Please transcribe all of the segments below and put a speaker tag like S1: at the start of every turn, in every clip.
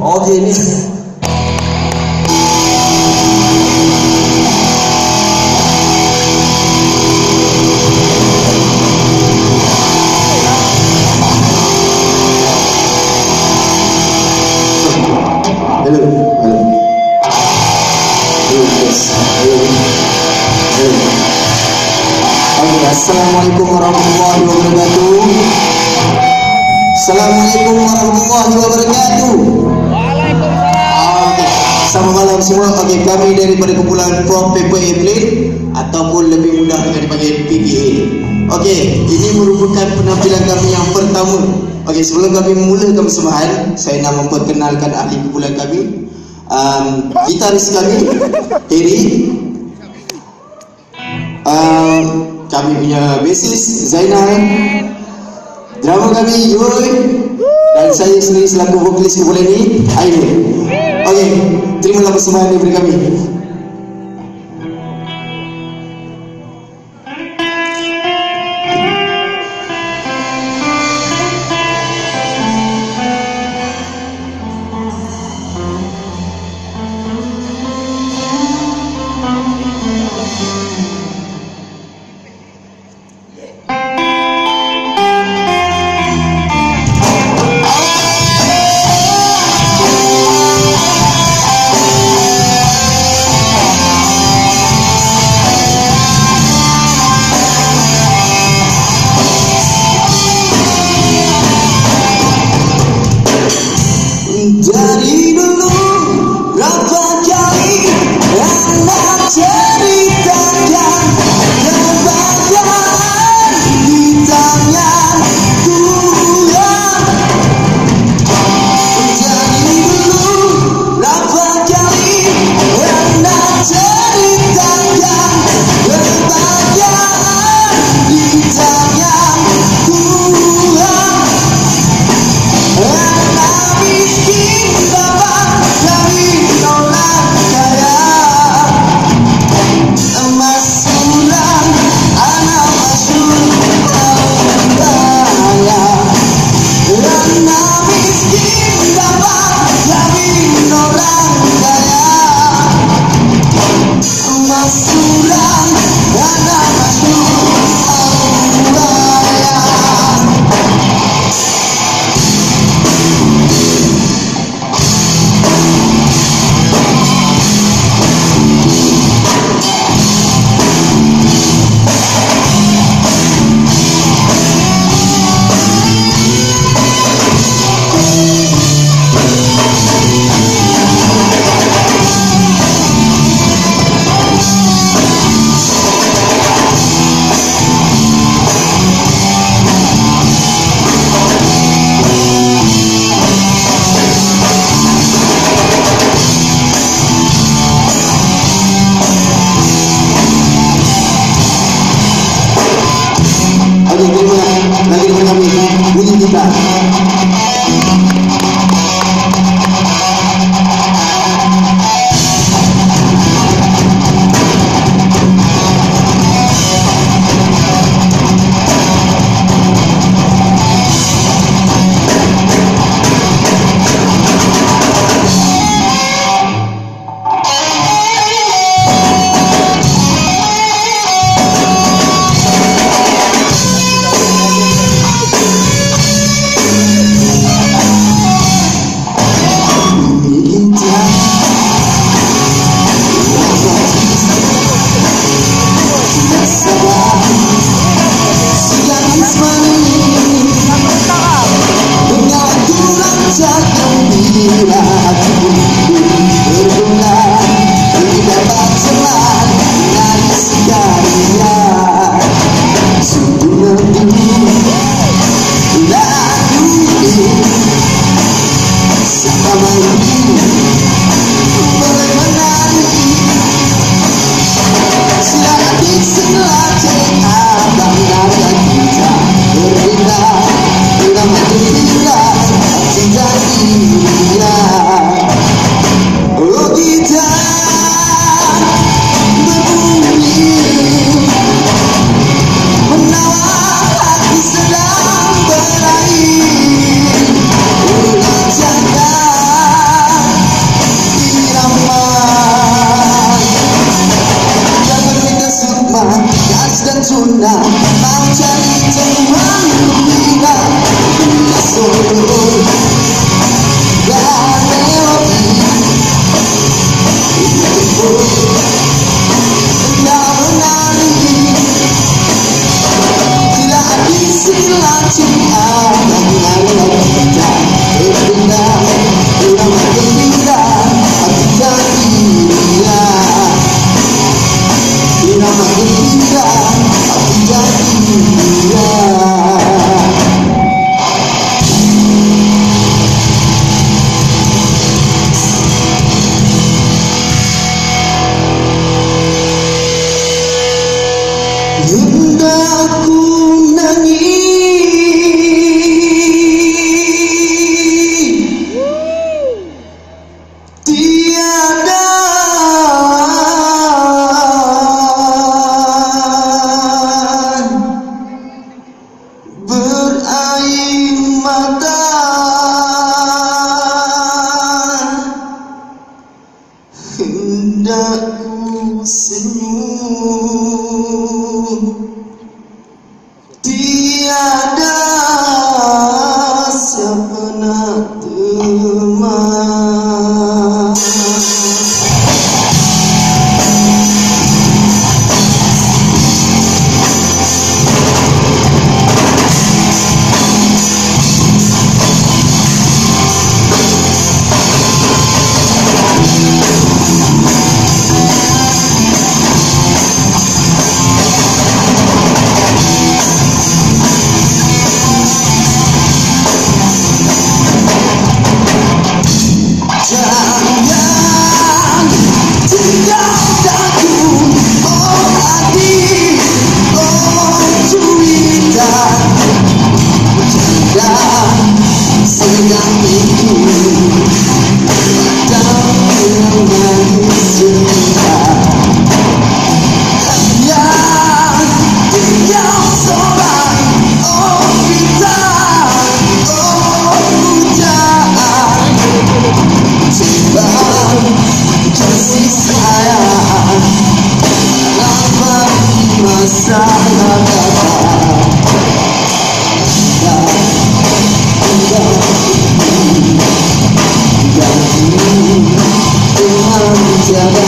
S1: Okey ni. Assalamualaikum warahmatullahi wabarakatuh. Assalamualaikum warahmatullahi wabarakatuh. Waalaikumsalam. Selamat malam semua. Okey, kami daripada kumpulan From Paper Airplane ataupun lebih mudah dengan dipanggil PPA. Okey, ini merupakan penampilan kami yang pertama. Okey, sebelum kami memulakan persembahan, saya nak memperkenalkan ahli kumpulan kami. Gitaris kami Harry, kami punya bassist Zainal, drummer kami Yoy, dan saya sendiri selaku vokalis kumpulan ini Aini. Okey, terimalah persembahan daripada kami. Dari dulu berapa kali anak ceritakan kebahagiaan di tangan Tuhan. Dari dulu berapa kali anak ceritakan kebahagiaan di tangan Tuhan. Anak miskin dapat dari orang kaya, emas bulan anak masuk kaya. Anak miskin dapat dari orang kaya, emas bulan anak masuk kaya. Okey, kita lagi dengan kami bunyi gitar. Cinta Tuhan tiada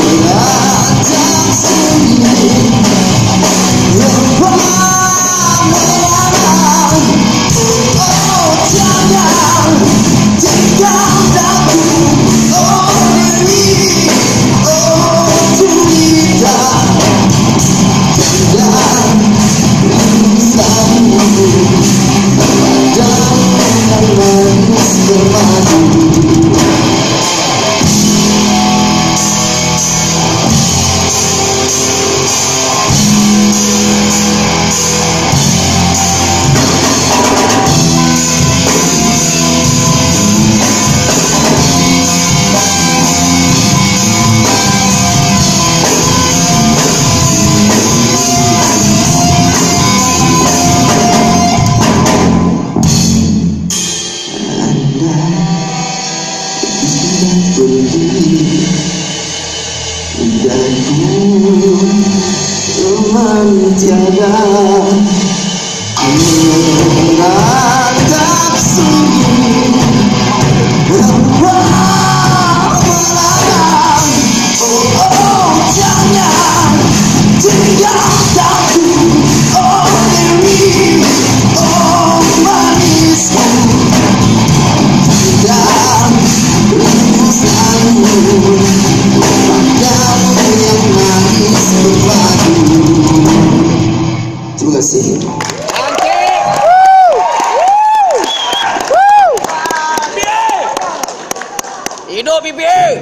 S1: merajak sendiri lepas melarang. Oh jangan tinggal aku, oh Dewi, oh Julita, dan sambung dan manis bermadu. Dan ku teman tiada menatap sungguh lepas melarang. Oh oh jangan tinggal aku, oh Dewi, oh manisku, dan rindusanmu padamu yang manis berpadu. Terima kasih.
S2: Hidup PPA.